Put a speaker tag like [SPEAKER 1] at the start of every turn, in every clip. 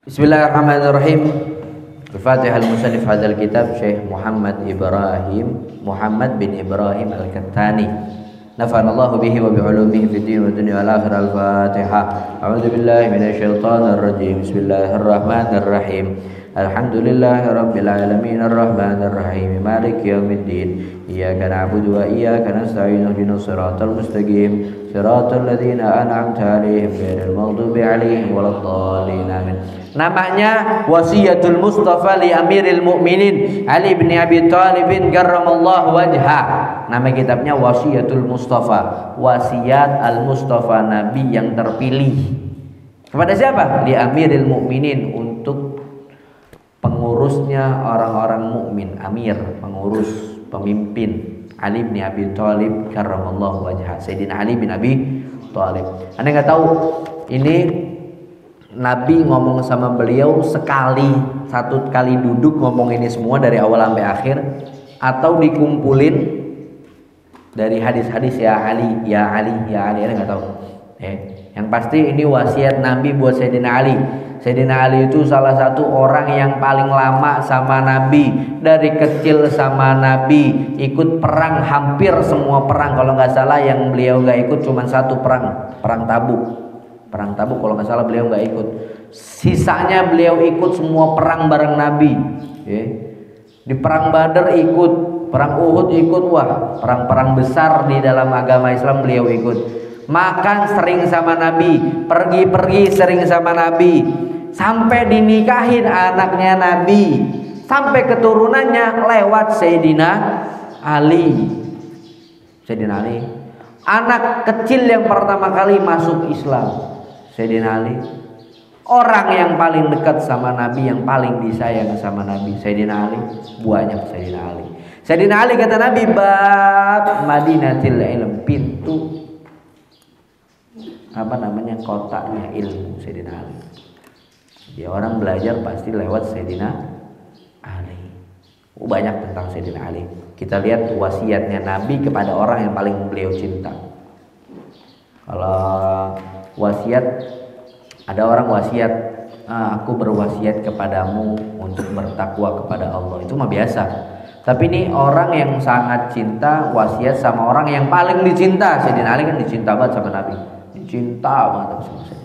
[SPEAKER 1] Bismillahirrahmanirrahim. Al-Fatihah al-Musannif hadzal kitab Syekh Muhammad bin Ibrahim Al-Kattani. Nafa'anallahu bihi wa bi'ulumihi fid din wa dunya wal akhirah. Al-Fatihah. A'udzu billahi minasyaitonir rajim. Bismillahirrahmanirrahim. Alhamdulillahirabbil alamin arrahmanir rahim maliki yaumiddin. Iyyaka na'budu wa iyyaka nasta'in ihdinas siratal mustaqim siratal ladzina an'amta 'alaihim ghairil maghdubi 'alaihim waladdallin. Amin. Namanya Wasiyatul Mustafa li Amiril Mukminin Ali bin Abi Thalib karramallahu wajha. Nama kitabnya Wasiyatul Mustafa, wasiat Al-Mustafa, Nabi yang terpilih. Kepada siapa? Li Amiril Mukminin, untuk pengurusnya orang-orang mukmin. Amir, pengurus, pemimpin, Ali bin Abi Thalib karramallahu wajha. Sayyidina Ali bin Abi Thalib. Anda nggak tahu ini Nabi ngomong sama beliau satu kali duduk ngomong ini semua dari awal sampai akhir, atau dikumpulin dari hadis-hadis ya Ali, ya Ali, ya Ali, ada nggak tahu. Yang pasti ini wasiat Nabi buat Sayyidina Ali. Sayyidina Ali itu salah satu orang yang paling lama sama Nabi, dari kecil sama Nabi, ikut perang hampir semua perang. Kalau nggak salah yang beliau nggak ikut cuma satu perang, perang Tabuk. Perang Tabuk kalau nggak salah beliau nggak ikut. Sisanya beliau ikut semua perang bareng Nabi. Di perang Badar ikut, perang Uhud ikut. Wah, perang-perang besar di dalam agama Islam beliau ikut. Makan sering sama Nabi, pergi-pergi sering sama Nabi, sampai dinikahin anaknya Nabi, sampai keturunannya lewat Sayyidina Ali. Sayyidina Ali, anak kecil yang pertama kali masuk Islam. Sayyidina Ali, orang yang paling dekat sama Nabi, yang paling disayang sama Nabi. Sayyidina Ali, buahnya Sayyidina Ali. Sayyidina Ali kata Nabi, bab Madinatil Ilm, pintu kotanya ilmu. Sayyidina Ali, ya, orang belajar pasti lewat Sayyidina Ali. Banyak tentang Sayyidina Ali. Kita lihat wasiatnya Nabi kepada orang yang paling beliau cinta. Kalau wasiat, ada orang wasiat, aku berwasiat kepadamu untuk bertakwa kepada Allah, itu mah biasa. Tapi ini orang yang sangat cinta wasiat sama orang yang paling dicinta. Sayyidina Ali kan dicinta banget sama Nabi, dicinta banget sama Nabi.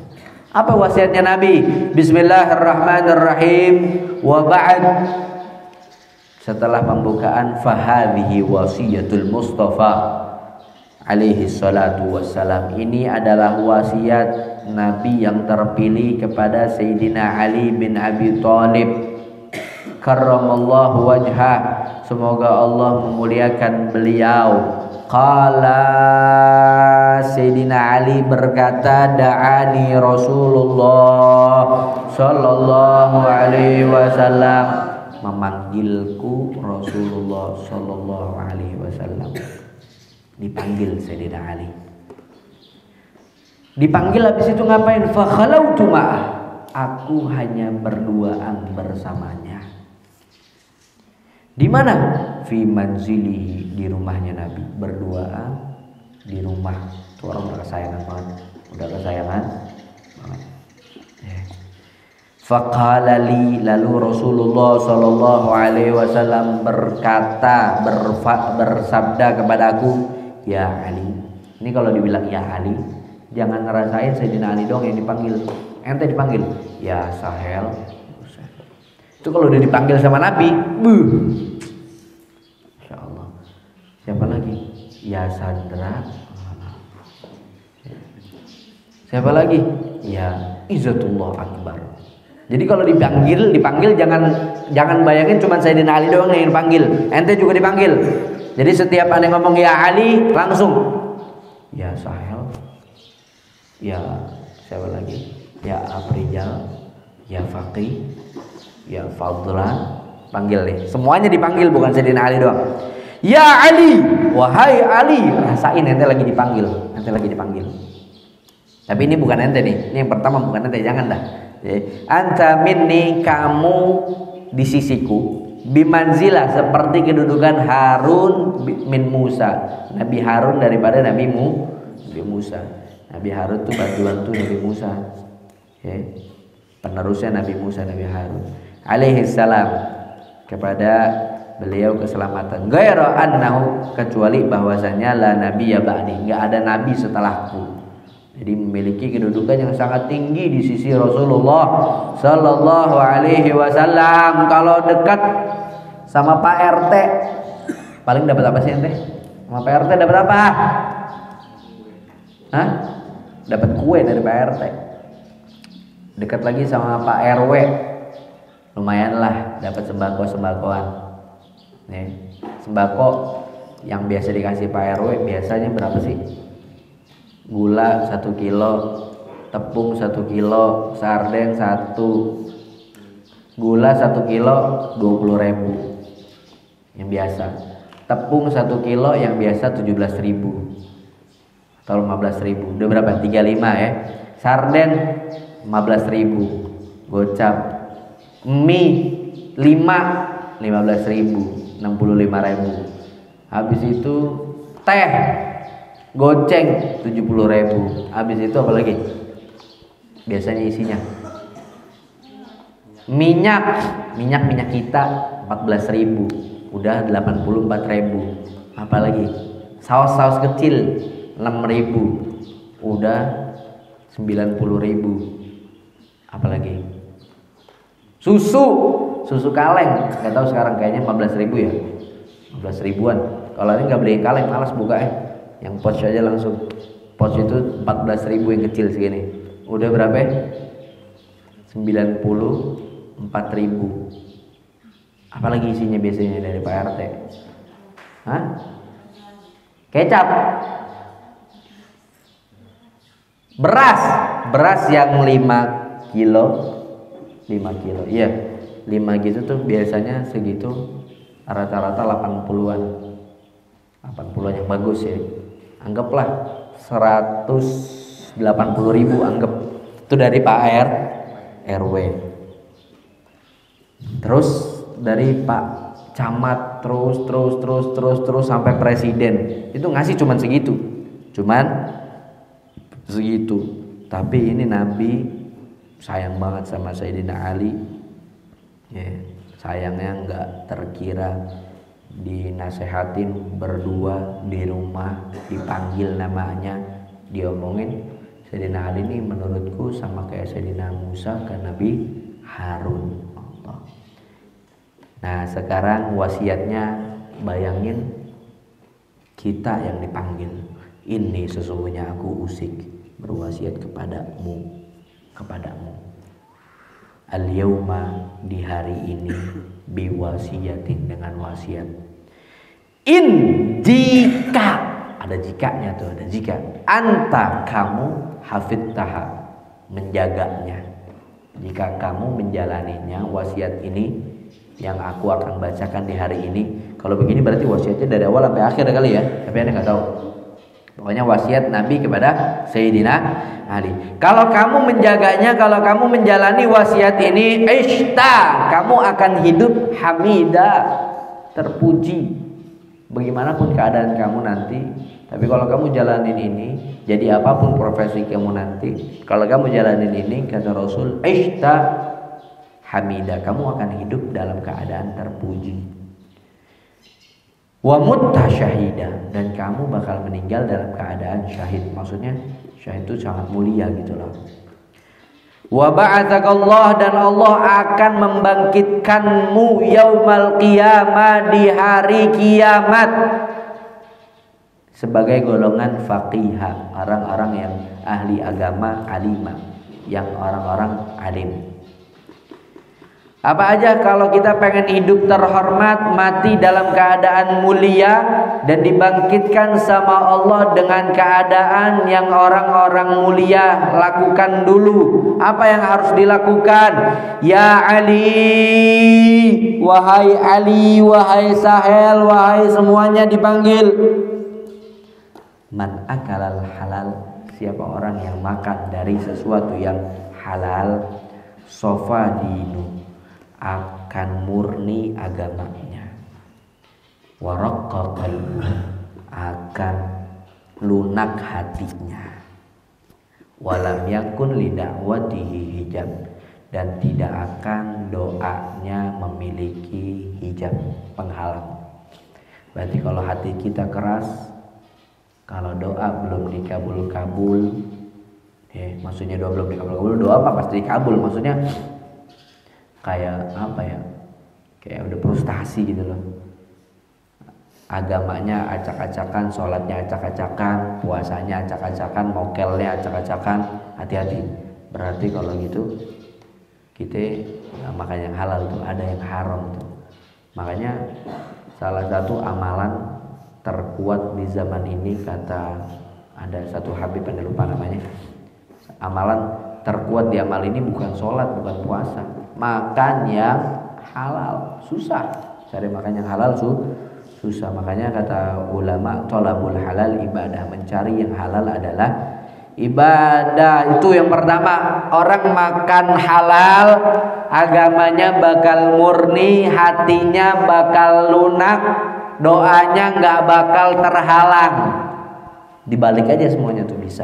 [SPEAKER 1] Apa wasiatnya Nabi? Bismillahirrahmanirrahim. Wa ba'd. Setelah pembukaan, fahadhihi wasiyatul Mustafa alaihi salatu wassalam. Ini adalah wasiat Nabi yang terpilih kepada Sayyidina Ali bin Abi Thalib karramallahu wajha. Semoga Allah memuliakan beliau. Qala, Sayyidina Ali berkata, da'ani Rasulullah sallallahu alaihi wasallam, memanggilku Rasulullah sallallahu alaihi wasallam. Dipanggil Sayyidina Ali. Dipanggil, habis itu ngapain? Fa khalautu ma'ah, aku hanya berduaan bersamanya. Di mana? Fi manzilihi, di rumahnya Nabi. Berduaan di rumah. Itu orang udah kesayangan banget. Udah kesayangan banget. Faqala li, lalu Rasulullah sallallahu alaihi wasallam berkata, bersabda kepadaku, ya Ali. Ini kalau dibilang ya Ali, jangan ngerasain Sayyidina Ali dong yang dipanggil. Ente dipanggil ya Sahel. Itu kalau udah dipanggil sama Nabi, Insya Allah. Siapa lagi? Ya Sandra. Siapa lagi? Ya Izzatullah Akbar. Jadi kalau dipanggil jangan bayangin cuma Sayyidina Ali doang yang dipanggil. Ente juga dipanggil. Jadi setiap Anda ngomong ya Ali, langsung ya Sahel, ya siapa lagi? Ya Afrijal, ya Faqih, ya Fadlan, panggil nih. Semuanya dipanggil, bukan Sayyidina Ali doang. Ya Ali, wahai Ali, rasain ente lagi dipanggil, Tapi ini bukan ente nih. Ini yang pertama bukan ente, jangan dah. Anta minni, kamu di sisiku. Bimanzilah, seperti kedudukan Harun min Musa. Nabi Harun daripada Nabi Musa. Nabi Harun tuh bantuan tuh Nabi Musa. penerusnya Nabi Musa, Nabi Harun alaihi salam, kepada beliau keselamatan. Ghairu annahu, kecuali bahwasanya la nabiyya ba'di, enggak ada nabi setelahku. Jadi memiliki kedudukan yang sangat tinggi di sisi Rasulullah sallallahu alaihi wasallam. Kalau dekat sama Pak RT paling dapat apa sih ente? Sama Pak RT dapat apa? Hah? Dapat kue dari Pak RT. Dekat lagi sama Pak RW, lumayan lah dapat sembako-sembakoan. Nih, sembako yang biasa dikasih Pak RW biasanya berapa sih? Gula 1 kilo, tepung 1 kilo, sarden 1, gula 1 kilo 20.000 yang biasa, tepung 1 kilo yang biasa 17.000 atau 15.000, udah berapa? 35 ya. Sarden 15.000, gocap, mie 5 15.000, 65.000. Habis itu teh goceng 70.000. Habis itu apa lagi? Biasanya isinya minyak kita 14.000, udah 84.000. Apa lagi? Saus kecil 6.000, udah 90.000. Apa lagi? Susu kaleng, nggak tahu sekarang kayaknya 15.000 ya, 15.000-an. Kalau ini nggak beli kaleng, malas buka yang pouch aja langsung. Pouch itu 14.000 yang kecil segini. Udah berapa? 94.000. Apalagi isinya biasanya dari Pak RT? Hah? Kecap. Beras yang 5 kilo. Iya. 5 gitu tuh biasanya segitu, rata-rata 80-an. 80-an yang bagus ya. Anggaplah 180.000, anggap itu dari Pak RW. Terus dari Pak Camat terus sampai presiden. Itu ngasih cuman segitu. Tapi ini Nabi sayang banget sama Sayyidina Ali. Ya, sayangnya nggak terkira, dinasehatin berdua di rumah, dipanggil namanya, diomongin. Sayyidina Ali ini menurutku sama kayak Sayyidina Musa ke Nabi Harun. Nah sekarang wasiatnya, bayangin kita yang dipanggil. Ini sesungguhnya aku usik berwasiat kepadamu. Al-yauma, di hari ini, biwasiyatin, dengan wasiat. In, jika, ada jikanya tuh, ada jika. Anta, kamu, hafidtaha, menjaganya. Jika kamu menjalaninya, wasiat ini yang aku akan bacakan di hari ini. Kalau begini berarti wasiatnya dari awal sampai akhir kali ya. Tapi Anda nggak tahu. Pokoknya wasiat Nabi kepada Sayyidina Ali. Kalau kamu menjaganya, kalau kamu menjalani wasiat ini, ishta, kamu akan hidup hamida, terpuji. Bagaimanapun keadaan kamu nanti, tapi kalau kamu jalanin ini, jadi apapun profesi kamu nanti, kalau kamu jalanin ini, kata Rasul, ishta hamida, kamu akan hidup dalam keadaan terpuji. Wa mutta syahida, dan kamu bakal meninggal dalam keadaan syahid. Maksudnya syahid itu sangat mulia gitu loh. Wa ba'atsakallah, dan Allah akan membangkitkanmu yaumal qiyamah, di hari kiamat, sebagai golongan faqihah, orang-orang yang ahli agama, alimah, yang orang-orang alim. Apa aja kalau kita pengen hidup terhormat, mati dalam keadaan mulia, dan dibangkitkan sama Allah dengan keadaan yang orang-orang mulia lakukan dulu. Apa yang harus dilakukan? Ya Ali, wahai Sahel, wahai semuanya dipanggil. Man akalal halal, siapa orang yang makan dari sesuatu yang halal, sofa dinu, akan murni agamanya, waraqqa qalbuhu, akan lunak hatinya, walam yakun li da'watihi hijab, dan tidak akan doanya memiliki hijab penghalang. Berarti kalau hati kita keras, kalau doa belum dikabul-kabul, maksudnya doa belum dikabul-kabul, doa apa pasti dikabul, maksudnya kayak apa ya, kayak udah frustasi gitu loh. Agamanya acak-acakan, sholatnya acak-acakan, puasanya acak-acakan, mokelnya acak-acakan, hati-hati. Berarti kalau gitu kita makan yang halal tuh, ada yang haram tuh. Makanya salah satu amalan terkuat di zaman ini, kata ada satu habib yang lupa namanya, amalan terkuat di amal ini bukan sholat, bukan puasa, makan yang halal. Susah cari makan yang halal susah. Makanya kata ulama, thalabul halal ibadah, mencari yang halal adalah ibadah. Itu yang pertama. Orang makan halal, agamanya bakal murni, hatinya bakal lunak, doanya nggak bakal terhalang. Dibalik aja semuanya tuh bisa.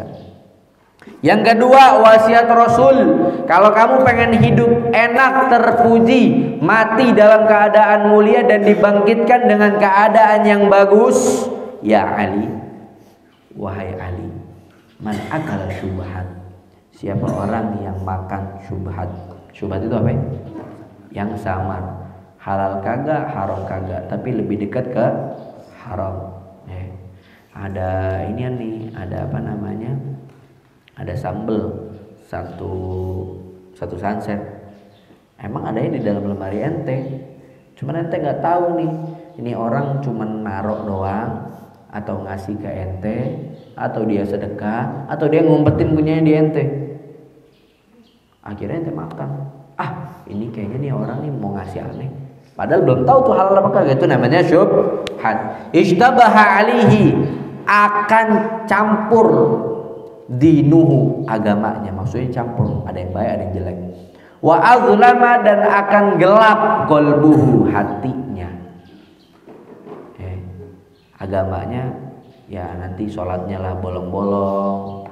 [SPEAKER 1] Yang kedua, wasiat Rasul. Kalau kamu pengen hidup enak, terpuji, mati dalam keadaan mulia dan dibangkitkan dengan keadaan yang bagus, ya Ali, wahai Ali, man akala syubhat, siapa orang yang makan syubhat. Syubhat itu apa ya? Yang samar, halal kagak, haram kagak, tapi lebih dekat ke haram. Ada ini nih, ada apa namanya, ada sambel satu sunset. Emang ada di dalam lemari ente, cuman ente nggak tahu nih, ini orang cuman narok doang, atau ngasih ke ente, atau dia sedekah, atau dia ngumpetin punyanya di ente. Akhirnya ente makan. Ini kayaknya nih orang nih mau ngasih aneh, padahal belum tahu tuh halal apa kagak. Itu namanya syubhat. Ishtabaha alihi, akan campur dinuhu, agamanya, maksudnya campur, ada yang baik ada yang jelek. Wa azlama, dan akan gelap qalbuhu, hatinya. Agamanya ya nanti sholatnya lah bolong-bolong,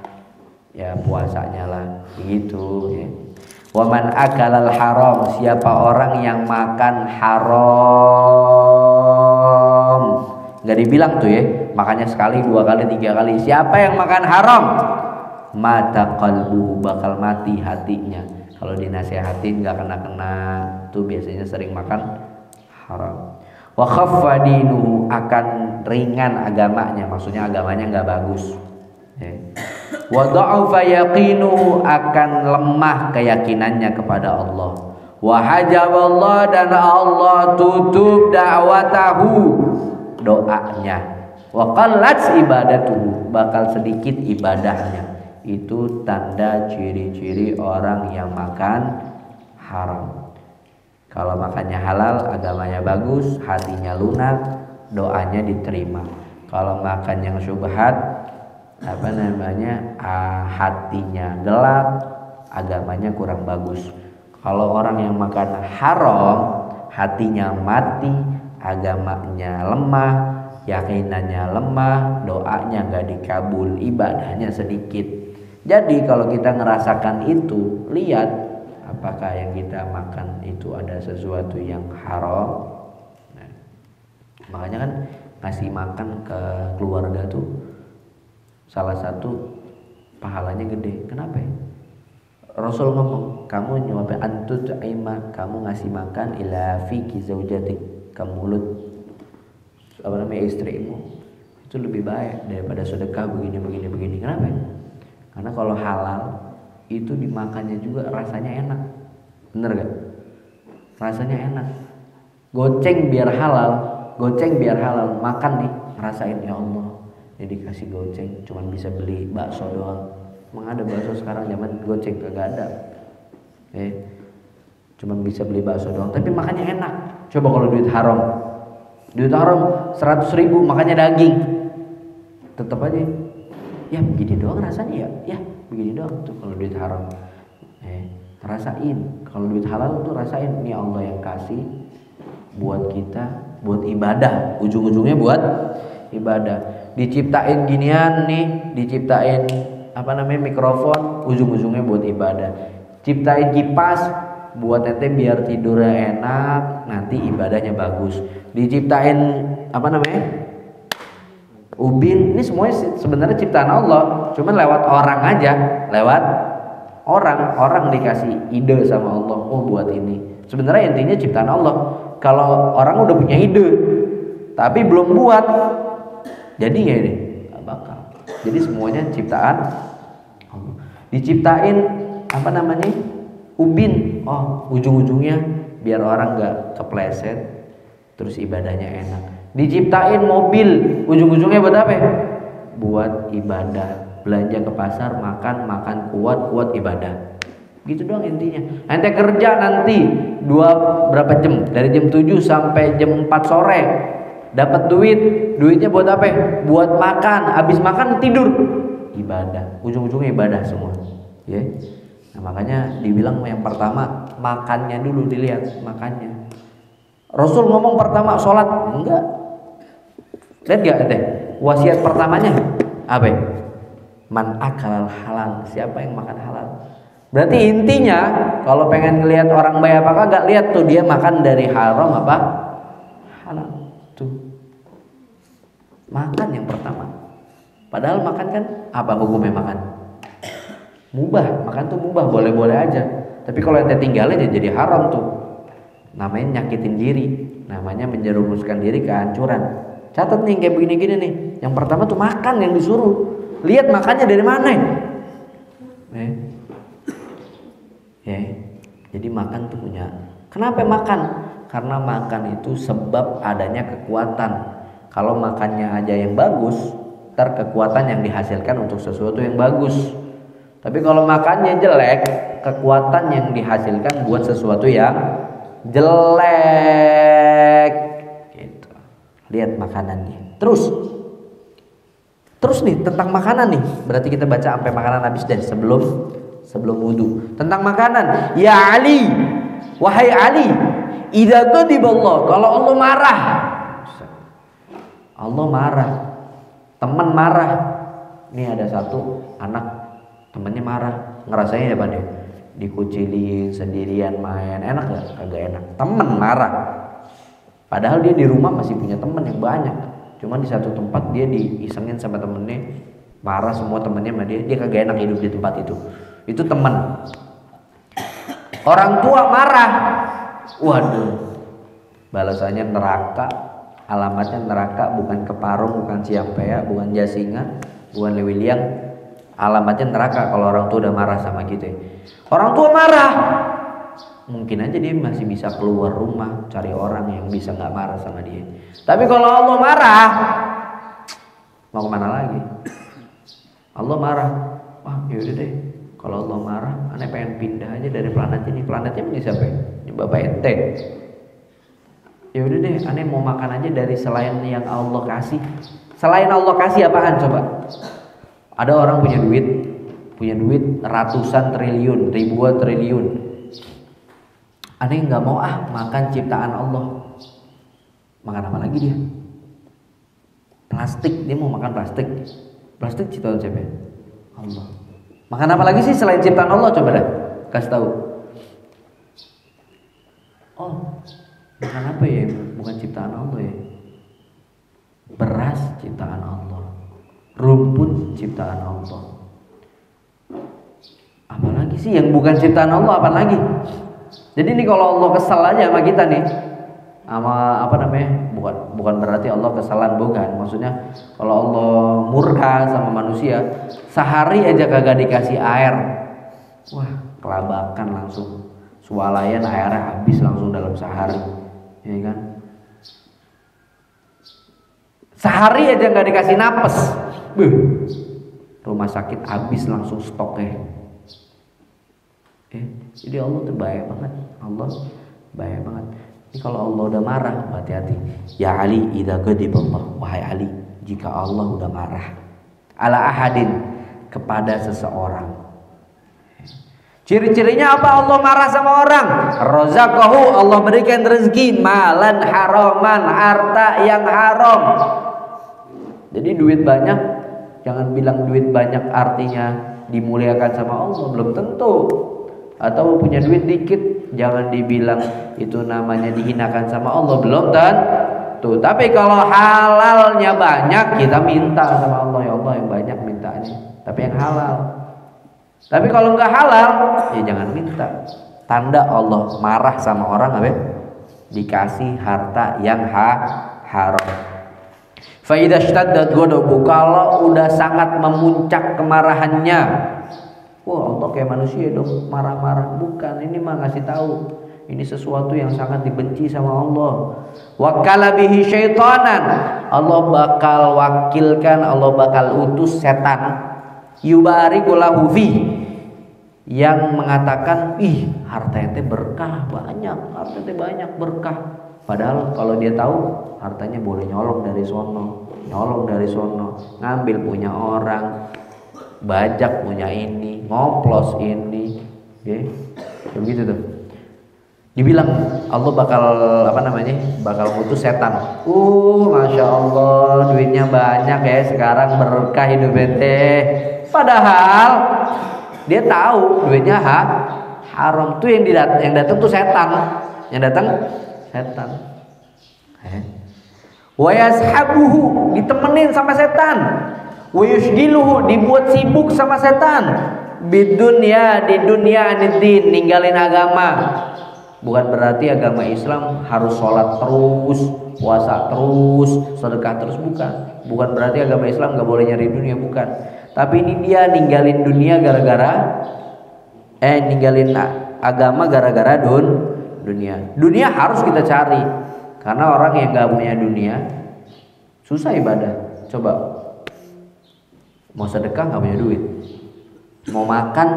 [SPEAKER 1] ya puasanya lah begitu ya. Wa man akalal haram, siapa orang yang makan haram, nggak dibilang tuh ya, makanya sekali, dua kali, tiga kali. Siapa yang makan haram, mata qalbu, bakal mati hatinya. Kalau dinasehatin nggak kena-kena, tuh biasanya sering makan haram. Wa khaffa dinuhu, akan ringan agamanya, maksudnya agamanya nggak bagus. Wa dha'afa yaqinuhu, akan lemah keyakinannya kepada Allah. Wa hajaballah, dan Allah tutup da'watahu, doanya. Wa qallat ibadatuhu, bakal sedikit ibadahnya. Itu tanda ciri-ciri orang yang makan haram. Kalau makannya halal, agamanya bagus, hatinya lunak, doanya diterima. Kalau makan yang syubhat, hatinya gelap, agamanya kurang bagus. Kalau orang yang makan haram, hatinya mati, agamanya lemah, yakinannya lemah, doanya nggak dikabul, ibadahnya sedikit. Jadi kalau kita ngerasakan itu, lihat apakah yang kita makan itu ada sesuatu yang haram. Makanya kan ngasih makan ke keluarga tuh salah satu pahalanya gede. Kenapa ya? Rasul ngomong, kamu nyuapin antut aima, kamu ngasih makan ila fiki zaujatik, ke mulut istrimu, itu lebih baik daripada sedekah begini. Kenapa ya? Karena kalau halal itu dimakannya juga rasanya enak. Bener gak? Rasanya enak. Goceng biar halal, makan nih, ngerasain ya Allah, jadi kasih goceng, cuman bisa beli bakso doang. Emang ada bakso sekarang zaman goceng? Kagak ada. Cuman bisa beli bakso doang, tapi makannya enak. Coba kalau duit haram 100.000 makannya daging, tetap aja ya begini doang rasanya, ya begini doang tuh kalau duit haram. Rasain, kalau duit halal tuh rasain, ini Allah yang kasih buat kita, buat ibadah, ujung-ujungnya buat ibadah. Diciptain ginian nih, diciptain mikrofon, ujung-ujungnya buat ibadah. Ciptain kipas, buat ente biar tidurnya enak, nanti ibadahnya bagus. Diciptain apa namanya? Ubin, ini semuanya sebenarnya ciptaan Allah, cuman lewat orang aja, lewat orang dikasih ide sama Allah, oh buat ini. Sebenarnya intinya ciptaan Allah. Kalau orang udah punya ide, tapi belum buat, jadi ya ini gak bakal. Jadi semuanya ciptaan Allah. Diciptain apa namanya? Ubin, oh ujung-ujungnya biar orang gak kepleset, terus ibadahnya enak. Diciptain mobil, ujung-ujungnya buat apa? Buat ibadah, belanja ke pasar, makan kuat ibadah. Gitu doang intinya. Ente kerja nanti berapa jam? Dari jam 7 sampai jam 4 sore. Dapat duitnya buat apa? Buat makan, habis makan tidur. Ibadah, ujung-ujungnya ibadah semua. Ya. Nah, makanya dibilang yang pertama makannya dulu dilihat, makannya. Rasul ngomong pertama sholat, enggak. Lihat gak ente? Wasiat pertamanya apa? Man akalal halal, siapa yang makan halal. Berarti intinya kalau pengen ngelihat orang baik apa kagak, lihat tuh dia makan dari haram apa halal. Tuh makan yang pertama. Padahal makan kan apa hukumnya makan? Mubah, makan tuh mubah, boleh-boleh aja. Tapi kalau ente tinggalin ya jadi haram tuh. Namanya nyakitin diri, namanya menjerumuskan diri ke hancuran. Catat nih kayak begini-gini nih. Yang pertama tuh makan yang disuruh. Lihat makannya dari mana. Jadi makan tuh punya. Kenapa makan? Karena makan itu sebab adanya kekuatan. Kalau makannya aja yang bagus, ntar kekuatan yang dihasilkan untuk sesuatu yang bagus. Tapi kalau makannya jelek, kekuatan yang dihasilkan buat sesuatu yang jelek. Gitu. Lihat makanannya. Terus nih tentang makanan nih. Berarti kita baca sampai makanan habis deh sebelum wudu. Tentang makanan. Ya Ali, wahai Ali, idza ghadiballah, kalau Allah marah. Allah marah. Teman marah. Ini ada satu anak temennya marah, ngerasain apa deh? Dikucilin sendirian main, enak gak? Kagak enak. Temen marah, padahal dia di rumah masih punya temen yang banyak. Cuman di satu tempat dia diisengin sama temennya, marah semua temennya sama dia kagak enak hidup di tempat itu. Itu temen. Orang tua marah, waduh, balasannya neraka. Alamatnya neraka, bukan Keparung, bukan Ciampea, bukan Jasinga, bukan Lewiliang. Alamatnya neraka kalau orang tua udah marah sama kita. Orang tua marah, mungkin aja dia masih bisa keluar rumah cari orang yang bisa nggak marah sama dia. Tapi kalau Allah marah, mau kemana lagi? Allah marah, wah yaudah deh. Kalau Allah marah, aneh pengen pindah aja dari planet ini. Planetnya punya siapa? Ini Bapak ente. Ya udah deh, aneh mau makan aja dari selain yang Allah kasih. Selain Allah kasih apaan coba? Ada orang punya duit ratusan triliun, ribuan triliun. Aneh nggak mau makan ciptaan Allah. Makan apa lagi dia? Plastik, dia mau makan plastik. Plastik ciptaan siapa? Allah. Makan apa lagi sih selain ciptaan Allah? Coba dah, kasih tahu. Oh, makan apa ya? Bukan ciptaan Allah ya. Beras ciptaan Allah. Rumput ciptaan Allah. Apalagi sih yang bukan ciptaan Allah, apa lagi? Jadi ini kalau Allah kesal aja sama kita nih, sama apa namanya? Bukan berarti Allah kesalan, bukan. Maksudnya kalau Allah murka sama manusia, sehari aja kagak dikasih air, wah kelabakan langsung. Swalayan airnya habis langsung dalam sehari, ya kan? Sehari aja nggak dikasih napas, rumah sakit habis langsung stoknya. Jadi Allah tuh bahaya banget. Allah bahaya banget. Ini kalau Allah udah marah, hati-hati. Ya Ali, idza ghadiballah, wahai Ali, jika Allah udah marah ala ahadin, kepada seseorang. Ciri-cirinya apa Allah marah sama orang? Razaqahu, Allah berikan rezeki malan haraman, harta yang haram. Jadi duit banyak, jangan bilang duit banyak artinya dimuliakan sama Allah, belum tentu. atau punya duit dikit, jangan dibilang itu namanya dihinakan sama Allah, belum tentu. Tapi kalau halalnya banyak, kita minta sama Allah, ya Allah yang banyak mintanya, tapi yang halal. Tapi kalau nggak halal, ya jangan minta. Tanda Allah marah sama orang apa? Dikasih harta yang haram. Fa idza shtaddat ghadabu, kalau udah sangat memuncak kemarahannya. Wah, Allah kayak manusia dong, marah-marah. Bukan, ini mah ngasih tahu. Ini sesuatu yang sangat dibenci sama Allah. Wakala bihi syaitanan, Allah bakal wakilkan, Allah bakal utus setan. Yubariku lahu fi, yang mengatakan, ih harta ente berkah banyak, harta ente banyak berkah. Padahal kalau dia tahu hartanya boleh nyolong dari sono, ngambil punya orang, bajak punya ini, ngoplos ini, begitu tuh. Dibilang Allah bakal bakal mutus setan. Masya Allah, duitnya banyak ya, sekarang berkah hidup ente. Padahal dia tahu duitnya haram. Tuh yang datang tuh setan. Yang datang setan. Wa yashabuhu, ditemenin sama setan. Wa yushgiluhu, dibuat sibuk sama setan. Bidunya, di dunia anidin, ninggalin agama. Bukan berarti agama Islam harus sholat terus, puasa terus, sedekah terus, bukan. Bukan berarti agama Islam gak boleh nyari dunia, bukan. Tapi ini dia ninggalin dunia ninggalin agama gara-gara dunia. Dunia harus kita cari, karena orang yang gak punya dunia susah ibadah. Coba mau sedekah gak punya duit, mau makan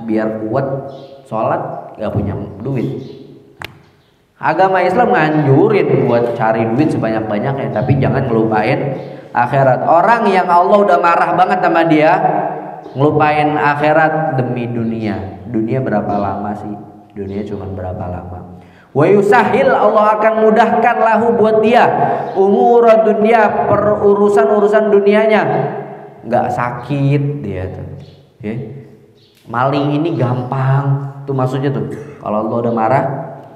[SPEAKER 1] biar kuat sholat gak punya duit. Agama Islam nganjurin buat cari duit sebanyak-banyaknya, tapi jangan ngelupain akhirat. Orang yang Allah udah marah banget sama dia, ngelupain akhirat demi dunia. Dunia berapa lama sih? Dunia cuma berapa lama? Wa yusahil, Allah akan mudahkan lahu buat dia umur dunia, urusan dunianya. Nggak sakit dia tuh. Maling ini gampang. Tuh maksudnya tuh. Kalau Allah udah marah,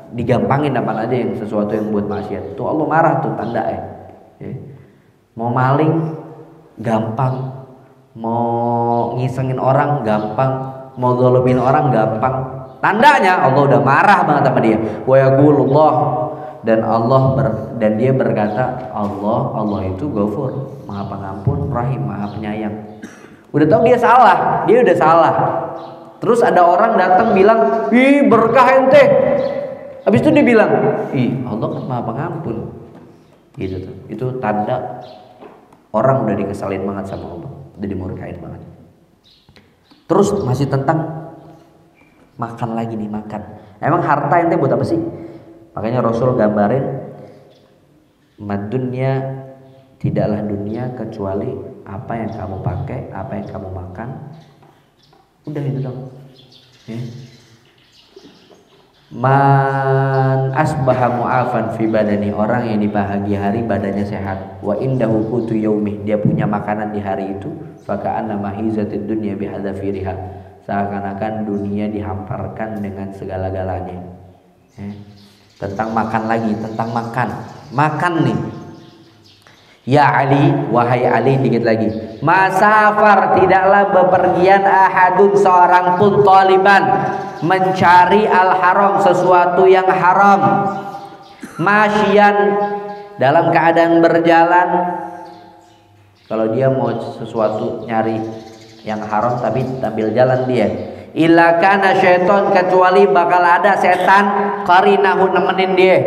[SPEAKER 1] digampangin apa aja yang sesuatu yang buat maksiat. Tuh Allah marah tuh tanda Mau maling gampang, mau ngisengin orang gampang, mau zalimin orang gampang. Tandanya Allah udah marah banget sama dia. Wa yaqulullah, dan dia berkata, Allah itu Ghafur, Maha Pengampun, Rahim, Maha Penyayang. Udah tahu dia udah salah. Terus ada orang datang bilang, "Ih, berkah ente." Habis itu dia bilang, "Ih, Allah kan Maha Pengampun." Gitu tuh. Itu tanda orang udah dikesalin banget sama Allah, udah dimurkain banget. Terus masih tentang makan lagi nih, makan. Emang harta ente buat apa sih? Makanya Rasul gambarin, "Madunya, tidaklah dunia kecuali apa yang kamu pakai, apa yang kamu makan." Udah itu dong. Man asbaha mu'afan fi badani, orang yang di pagi hari badannya sehat, wa indahu qutu yaumih, dia punya makanan di hari itu, faka'anna mahizatid dunya bihadzafiriha, seakan-akan dunia dihamparkan dengan segala-galanya. Tentang makan lagi, tentang makan nih. Ya Ali, wahai Ali, dikit lagi. Masafar, tidaklah bepergian ahadun, seorang pun, taliban, mencari al-haram, sesuatu yang haram. Masyian, dalam keadaan berjalan. Kalau dia mau sesuatu nyari yang haram tapi sambil jalan dia. Illa kana syaiton, kecuali bakal ada setan qarinahu, nemenin dia.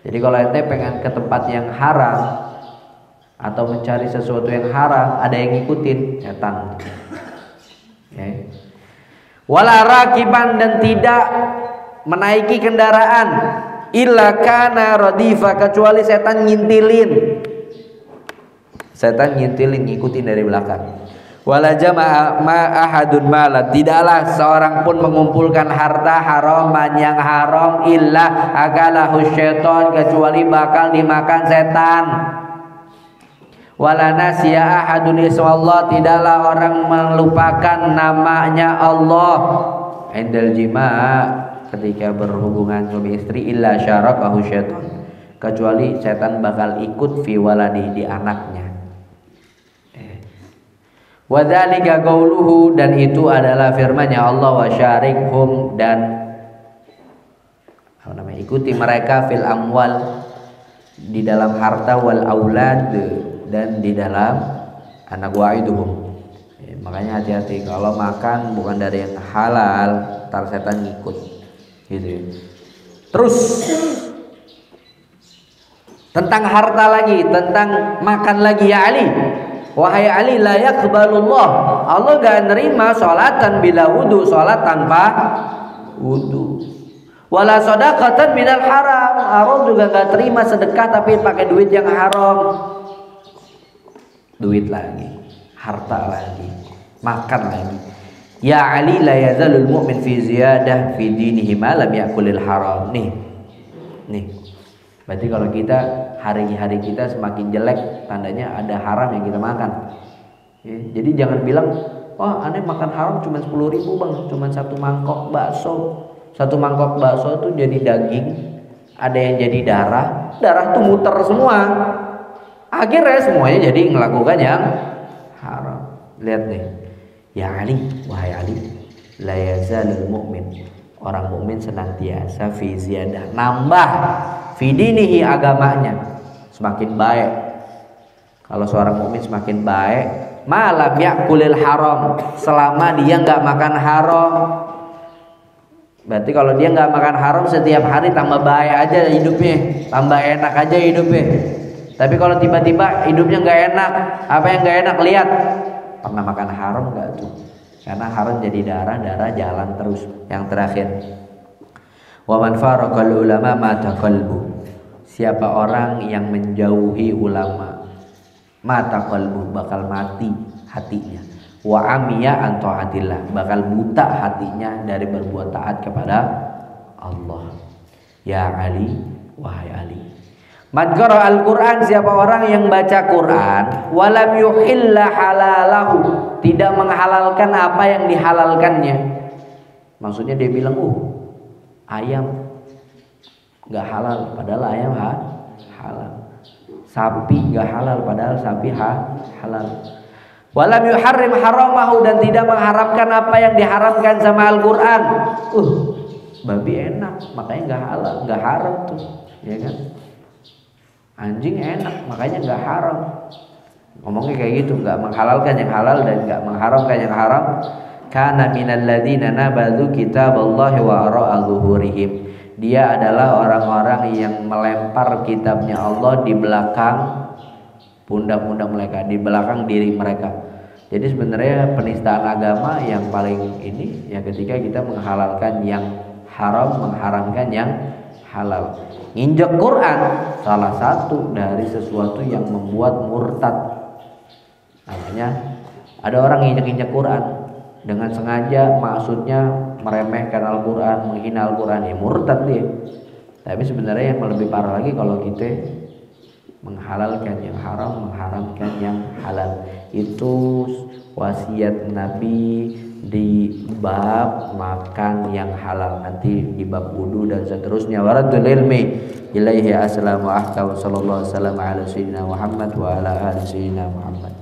[SPEAKER 1] Jadi kalau ente pengen ke tempat yang haram atau mencari sesuatu yang haram, ada yang ngikutin, setan. Wala rakiban, dan tidak menaiki kendaraan. Illa kana radifa, kecuali setan ngintilin. Setan ngintilin, ngikutin dari belakang. Wala jama'a ma ahadun mala, tidaklah seorang pun mengumpulkan harta haraman yang haram, illa akalahu syaiton, kecuali bakal dimakan setan. Wala nasiya ahadun ismallah, tidaklah orang melupakan namanya Allah. indal jima' ketika berhubungan suami istri illa syarakahu syaitan, kecuali setan bakal ikut fi waladi di anaknya. Wa dzalika qauluhu, dan itu adalah firman-Nya Allah, wa syarikhum, dan ikuti mereka fil amwal, di dalam harta, wal aulad, dan di dalam anak, wa'iduhum. Makanya hati-hati kalau makan bukan dari yang halal, ntar setan ngikut gitu ya. Terus tentang harta lagi, tentang makan lagi, ya Ali, wahai Ali, la yaqbalullah, Allah gak nerima sholatan bila wudu, sholat tanpa wudu. Wala shadaqatan minal haram, Allah juga gak terima sedekah tapi pakai duit yang haram. Duit lagi, harta lagi, makan lagi. Ya Ali, la yazalul mu'min fi ziyadah fi dinihi ma lam yakulil haram. Nih. Berarti kalau kita hari-hari kita semakin jelek, tandanya ada haram yang kita makan. Ya, jadi jangan bilang, wah aneh makan haram cuma 10.000 bang, cuma satu mangkok bakso. Satu mangkok bakso tuh jadi daging, ada yang jadi darah tuh muter semua. Akhirnya semuanya jadi melakukan yang haram. Lihat nih, ya Ali, wahai Ali, la yazalul mu'min, orang mukmin senantiasa fi ziyadah, nambah fi dinihi, agamanya semakin baik. Kalau seorang mukmin semakin baik, malam yakulil haram, selama dia nggak makan haram. Berarti kalau dia nggak makan haram setiap hari, tambah baik aja hidupnya, tambah enak aja hidupnya. Tapi kalau tiba-tiba hidupnya nggak enak, apa yang nggak enak? Lihat, pernah makan haram nggak tuh? Karena haram jadi darah jalan terus. Yang terakhir, wa man faraqal ulama mata qalbu, siapa orang yang menjauhi ulama, mata qalbu, bakal mati hatinya. Wa amiya an taatillah, bakal buta hatinya dari berbuat taat kepada Allah. Ya Ali, wahai Ali, man qara al-Qur'an, siapa orang yang baca Quran, walam yuhilla halalahu, tidak menghalalkan apa yang dihalalkannya. Maksudnya dia bilang, ayam nggak halal padahal ayam halal, sapi nggak halal padahal sapi halal. Walam yuharrim haramahu, dan tidak mengharamkan apa yang diharamkan sama Al-Quran. Babi enak, makanya nggak haram tuh, ya kan? Anjing enak, makanya nggak haram. Ngomongnya kayak gitu, nggak menghalalkan yang halal dan nggak mengharamkan yang haram. Kana minal ladzina nabadzu kitaballahi wa ara'a zuhurihim. Dia adalah orang-orang yang melempar kitabnya Allah di belakang pundak-pundak mereka, di belakang diri mereka. Jadi sebenarnya penistaan agama yang paling ini ya ketika kita menghalalkan yang haram, mengharamkan yang halal. Nginjek Quran salah satu dari sesuatu yang membuat murtad. Namanya ada orang nginjek Quran dengan sengaja, maksudnya meremehkan Al-Quran, menghina Al-Quran, ya murtad dia. Tapi sebenarnya yang lebih parah lagi kalau kita menghalalkan yang haram, mengharamkan yang halal. Itu wasiat Nabi di bab makan yang halal, nanti di bab wudu dan seterusnya. Waradul ilmi ilaihi assalamu ahka wa sallallahu alaihi wasallam ala sayyidina Muhammad wa ala ali sayyidina Muhammad.